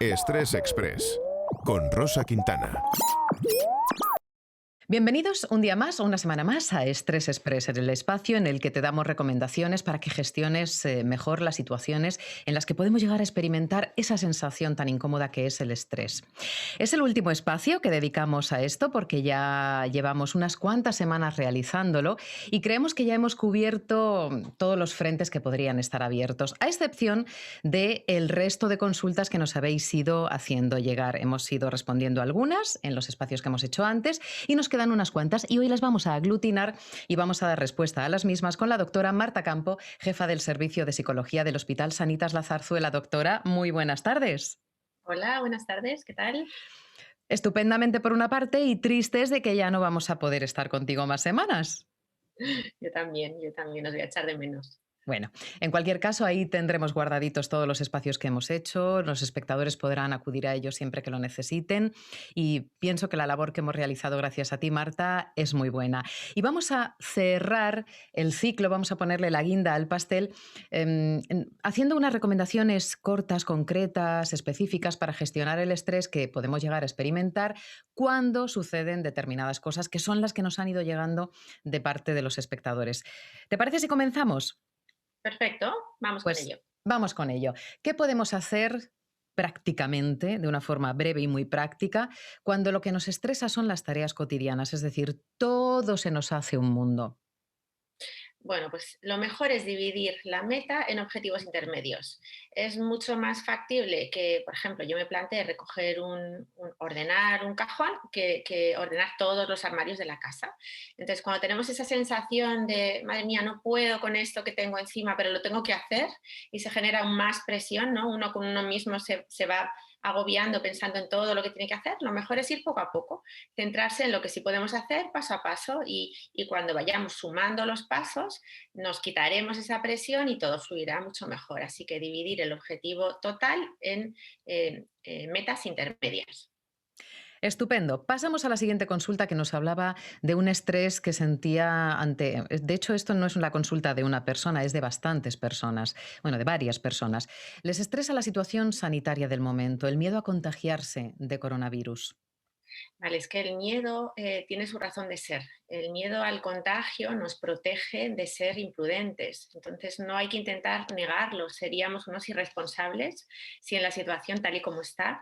Estrés Express con Rosa Quintana. Bienvenidos un día más o una semana más a Estrés Express, en el espacio en el que te damos recomendaciones para que gestiones mejor las situaciones en las que podemos llegar a experimentar esa sensación tan incómoda que es el estrés. Es el último espacio que dedicamos a esto porque ya llevamos unas cuantas semanas realizándolo y creemos que ya hemos cubierto todos los frentes que podrían estar abiertos, a excepción del resto de consultas que nos habéis ido haciendo llegar. Hemos ido respondiendo algunas en los espacios que hemos hecho antes y nos quedan unas cuantas y hoy las vamos a aglutinar y vamos a dar respuesta a las mismas con la doctora Marta Campo, jefa del Servicio de Psicología del Hospital Sanitas La Zarzuela. Doctora, muy buenas tardes. Hola, buenas tardes, ¿qué tal? Estupendamente por una parte y tristes de que ya no vamos a poder estar contigo más semanas. Yo también os voy a echar de menos. Bueno, en cualquier caso, ahí tendremos guardaditos todos los espacios que hemos hecho, los espectadores podrán acudir a ellos siempre que lo necesiten y pienso que la labor que hemos realizado gracias a ti, Marta, es muy buena. Y vamos a cerrar el ciclo, vamos a ponerle la guinda al pastel, haciendo unas recomendaciones cortas, concretas, específicas para gestionar el estrés que podemos llegar a experimentar cuando suceden determinadas cosas que son las que nos han ido llegando de parte de los espectadores. ¿Te parece si comenzamos? Perfecto, vamos con Pues ello. vamos con ello. ¿Qué podemos hacer prácticamente, de una forma breve y muy práctica, cuando lo que nos estresa son las tareas cotidianas? Es decir, todo se nos hace un mundo. Bueno, pues lo mejor es dividir la meta en objetivos intermedios. Es mucho más factible que, por ejemplo, yo me plantee recoger ordenar un cajón que ordenar todos los armarios de la casa. Entonces, cuando tenemos esa sensación de, madre mía, no puedo con esto que tengo encima, pero lo tengo que hacer, y se genera aún más presión, ¿no? Uno con uno mismo se va agobiando pensando en todo lo que tiene que hacer. Lo mejor es ir poco a poco, centrarse en lo que sí podemos hacer paso a paso y cuando vayamos sumando los pasos nos quitaremos esa presión y todo fluirá mucho mejor. Así que dividir el objetivo total en metas intermedias. Estupendo. Pasamos a la siguiente consulta que nos hablaba de un estrés que sentía ante... De hecho, esto no es una consulta de una persona, es de bastantes personas, bueno, de varias personas. Les estresa la situación sanitaria del momento, el miedo a contagiarse de coronavirus. Vale, es que el miedo tiene su razón de ser. El miedo al contagio nos protege de ser imprudentes. Entonces no hay que intentar negarlo. Seríamos unos irresponsables si en la situación tal y como está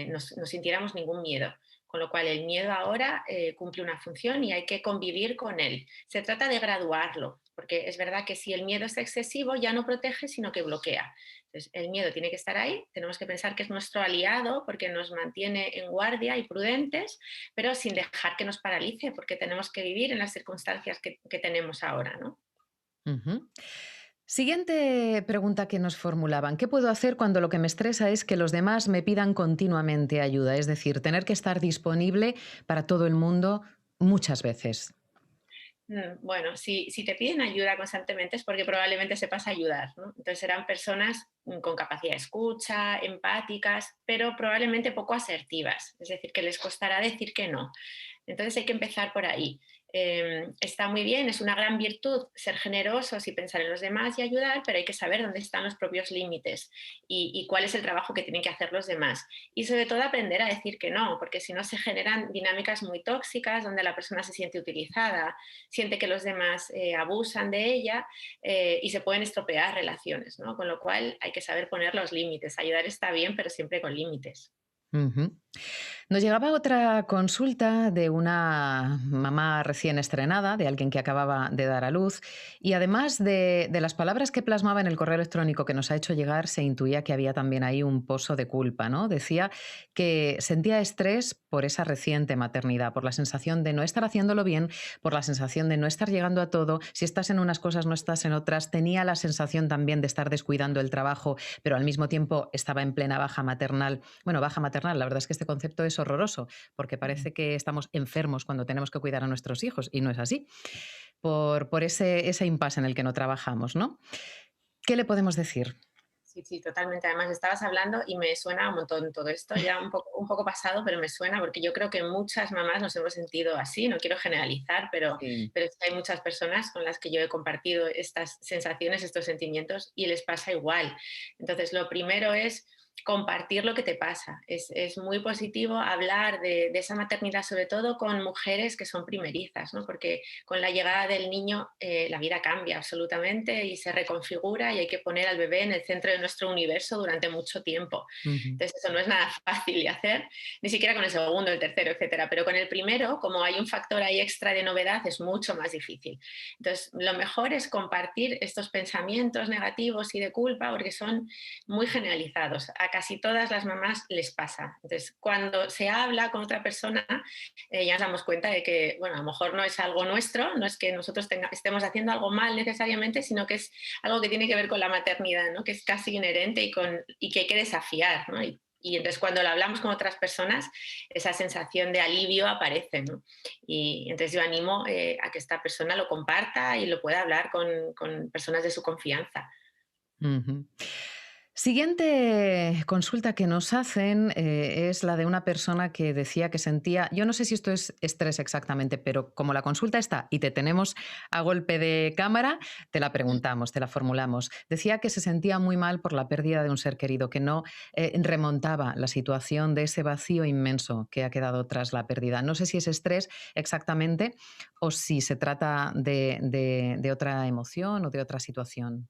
nos sintiéramos ningún miedo. Con lo cual el miedo ahora cumple una función y hay que convivir con él. Se trata de graduarlo, porque es verdad que si el miedo es excesivo ya no protege, sino que bloquea. Entonces, el miedo tiene que estar ahí, tenemos que pensar que es nuestro aliado porque nos mantiene en guardia y prudentes, pero sin dejar que nos paralice, porque tenemos que vivir en las circunstancias que tenemos ahora, ¿no? Ujú. Siguiente pregunta que nos formulaban. ¿Qué puedo hacer cuando lo que me estresa es que los demás me pidan continuamente ayuda? Es decir, tener que estar disponible para todo el mundo muchas veces. Bueno, si te piden ayuda constantemente es porque probablemente sepas ayudar, ¿no? Entonces serán personas con capacidad de escucha, empáticas, pero probablemente poco asertivas, es decir, que les costará decir que no. Entonces hay que empezar por ahí. Está muy bien, es una gran virtud ser generosos y pensar en los demás y ayudar, pero hay que saber dónde están los propios límites y cuál es el trabajo que tienen que hacer los demás. Y sobre todo aprender a decir que no, porque si no se generan dinámicas muy tóxicas donde la persona se siente utilizada, siente que los demás abusan de ella y se pueden estropear relaciones, ¿no? Con lo cual hay que saber poner los límites. Ayudar está bien, pero siempre con límites. Ujú. Nos llegaba otra consulta de una mamá recién estrenada, de alguien que acababa de dar a luz, y además de las palabras que plasmaba en el correo electrónico que nos ha hecho llegar, se intuía que había también ahí un pozo de culpa, ¿no? Decía que sentía estrés por esa reciente maternidad, por la sensación de no estar haciéndolo bien, por la sensación de no estar llegando a todo, si estás en unas cosas no estás en otras, tenía la sensación también de estar descuidando el trabajo, pero al mismo tiempo estaba en plena baja maternal. Bueno, baja maternal, la verdad es que este concepto es horroroso, porque parece que estamos enfermos cuando tenemos que cuidar a nuestros hijos, y no es así, por ese impasse en el que no trabajamos, ¿no? ¿Qué le podemos decir? Sí, sí, totalmente. Además, estabas hablando y me suena un montón todo esto, ya un poco pasado, pero me suena porque yo creo que muchas mamás nos hemos sentido así, no quiero generalizar, Sí. pero es que hay muchas personas con las que yo he compartido estas sensaciones, estos sentimientos y les pasa igual. Entonces, lo primero es compartir lo que te pasa. Es muy positivo hablar de esa maternidad, sobre todo con mujeres que son primerizas, ¿no? Porque con la llegada del niño la vida cambia absolutamente y se reconfigura y hay que poner al bebé en el centro de nuestro universo durante mucho tiempo. Ujú. Entonces eso no es nada fácil de hacer, ni siquiera con el segundo, el tercero, etcétera. Pero con el primero, como hay un factor ahí extra de novedad, es mucho más difícil. Entonces, lo mejor es compartir estos pensamientos negativos y de culpa porque son muy generalizados. A casi todas las mamás les pasa. Entonces, cuando se habla con otra persona, ya nos damos cuenta de que, bueno, a lo mejor no es algo nuestro, no es que nosotros estemos haciendo algo mal necesariamente, sino que es algo que tiene que ver con la maternidad, ¿no? Que es casi inherente y que hay que desafiar, ¿no? Y entonces cuando lo hablamos con otras personas, esa sensación de alivio aparece, ¿no? Y entonces yo animo a que esta persona lo comparta y lo pueda hablar con personas de su confianza. Ujú. Siguiente consulta que nos hacen es la de una persona que decía que sentía, yo no sé si esto es estrés exactamente, pero como la consulta está y te tenemos a golpe de cámara, te la preguntamos, te la formulamos. Decía que se sentía muy mal por la pérdida de un ser querido, que no remontaba la situación de ese vacío inmenso que ha quedado tras la pérdida. No sé si es estrés exactamente o si se trata de otra emoción o de otra situación.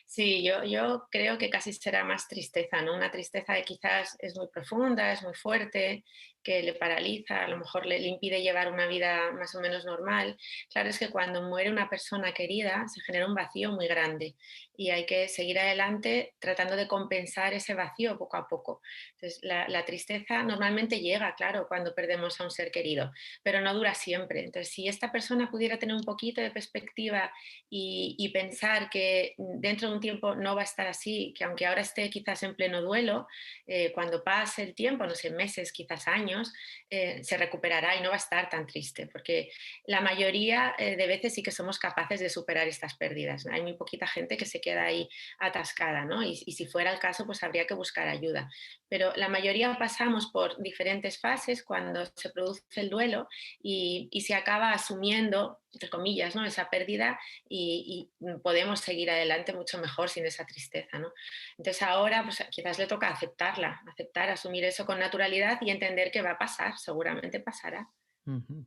Sí, yo creo que casi será más tristeza, ¿no? Una tristeza que quizás es muy profunda, es muy fuerte, que le paraliza, a lo mejor le impide llevar una vida más o menos normal. Claro, es que cuando muere una persona querida se genera un vacío muy grande y hay que seguir adelante tratando de compensar ese vacío poco a poco. Entonces, la tristeza normalmente llega, claro, cuando perdemos a un ser querido, pero no dura siempre. Entonces, si esta persona pudiera tener un poquito de perspectiva y pensar que dentro de un tiempo no va a estar así, que aunque ahora esté quizás en pleno duelo, cuando pase el tiempo, no sé, meses, quizás años, se recuperará y no va a estar tan triste, porque la mayoría de veces sí que somos capaces de superar estas pérdidas, ¿no? Hay muy poquita gente que se queda ahí atascada, ¿no? Y si fuera el caso, pues habría que buscar ayuda. Pero la mayoría pasamos por diferentes fases cuando se produce el duelo y se acaba asumiendo, entre comillas, ¿no? Esa pérdida y podemos seguir adelante mucho mejor sin esa tristeza, ¿no? Entonces ahora pues, quizás le toca aceptarla, aceptar, asumir eso con naturalidad y entender que va a pasar, seguramente pasará. Ujú.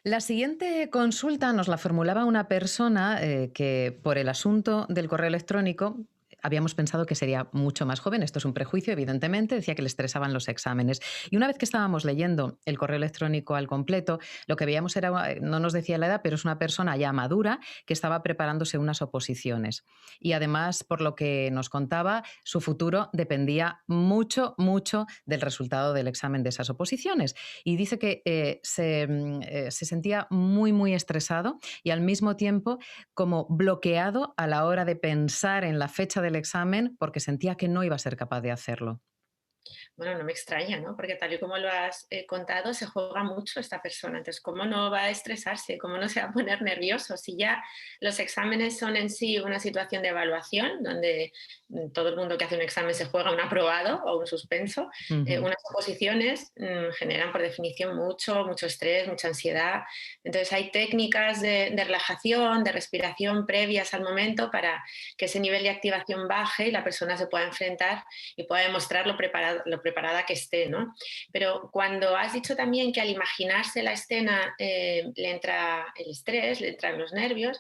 La siguiente consulta nos la formulaba una persona que por el asunto del correo electrónico habíamos pensado que sería mucho más joven. Esto es un prejuicio, evidentemente. Decía que le estresaban los exámenes. Y una vez que estábamos leyendo el correo electrónico al completo, lo que veíamos era, no nos decía la edad, pero es una persona ya madura que estaba preparándose unas oposiciones. Y además, por lo que nos contaba, su futuro dependía mucho, mucho del resultado del examen de esas oposiciones. Y dice que se sentía muy, muy estresado y al mismo tiempo como bloqueado a la hora de pensar en la fecha del examen porque sentía que no iba a ser capaz de hacerlo. Bueno, no me extraña, ¿no? Porque tal y como lo has contado, se juega mucho esta persona. Entonces, ¿cómo no va a estresarse? ¿Cómo no se va a poner nervioso? Si ya los exámenes son en sí una situación de evaluación, donde todo el mundo que hace un examen se juega un aprobado o un suspenso, Ujú. unas oposiciones generan por definición mucho, mucho estrés, mucha ansiedad. Entonces, hay técnicas de relajación, de respiración previas al momento para que ese nivel de activación baje y la persona se pueda enfrentar y pueda demostrar lo preparada que esté, ¿no? Pero cuando has dicho también que al imaginarse la escena le entra el estrés, le entran los nervios,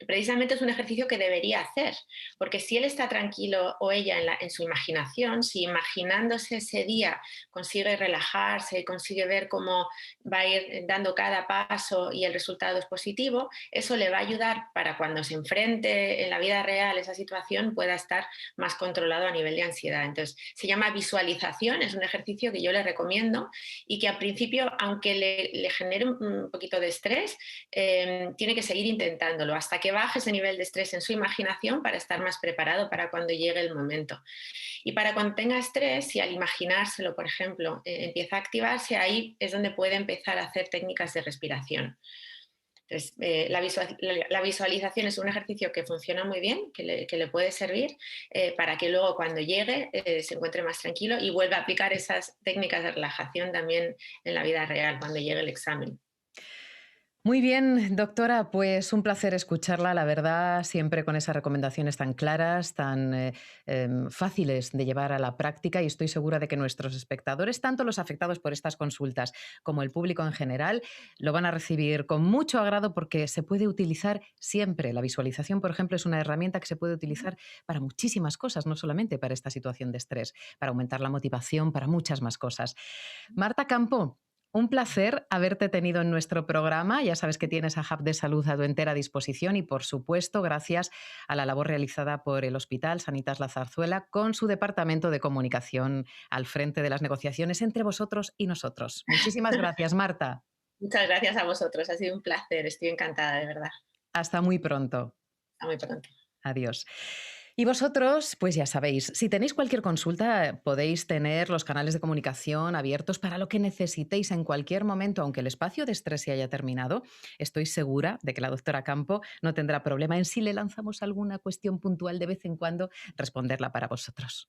precisamente es un ejercicio que debería hacer, porque si él está tranquilo o ella en su imaginación, si imaginándose ese día consigue relajarse, consigue ver cómo va a ir dando cada paso y el resultado es positivo, eso le va a ayudar para cuando se enfrente en la vida real esa situación pueda estar más controlado a nivel de ansiedad. Entonces, se llama visualización, es un ejercicio que yo le recomiendo y que al principio, aunque le genere un poquito de estrés, tiene que seguir intentándolo hasta que baje ese nivel de estrés en su imaginación para estar más preparado para cuando llegue el momento. Y para cuando tenga estrés, si al imaginárselo, por ejemplo, empieza a activarse, ahí es donde puede empezar a hacer técnicas de respiración. Entonces, la visualización es un ejercicio que funciona muy bien, que le puede servir para que luego cuando llegue se encuentre más tranquilo y vuelva a aplicar esas técnicas de relajación también en la vida real, cuando llegue el examen. Muy bien, doctora, pues un placer escucharla, la verdad, siempre con esas recomendaciones tan claras, tan fáciles de llevar a la práctica y estoy segura de que nuestros espectadores, tanto los afectados por estas consultas como el público en general, lo van a recibir con mucho agrado porque se puede utilizar siempre. La visualización, por ejemplo, es una herramienta que se puede utilizar para muchísimas cosas, no solamente para esta situación de estrés, para aumentar la motivación, para muchas más cosas. Marta Campo, un placer haberte tenido en nuestro programa. Ya sabes que tienes a Hub de Salud a tu entera disposición y, por supuesto, gracias a la labor realizada por el Hospital Sanitas La Zarzuela con su departamento de comunicación al frente de las negociaciones entre vosotros y nosotros. Muchísimas gracias, Marta. Muchas gracias a vosotros, ha sido un placer, estoy encantada, de verdad. Hasta muy pronto. Hasta muy pronto. Adiós. Y vosotros, pues ya sabéis, si tenéis cualquier consulta, podéis tener los canales de comunicación abiertos para lo que necesitéis en cualquier momento, aunque el espacio de estrés se haya terminado. Estoy segura de que la doctora Campo no tendrá problema en, si le lanzamos alguna cuestión puntual de vez en cuando, responderla para vosotros.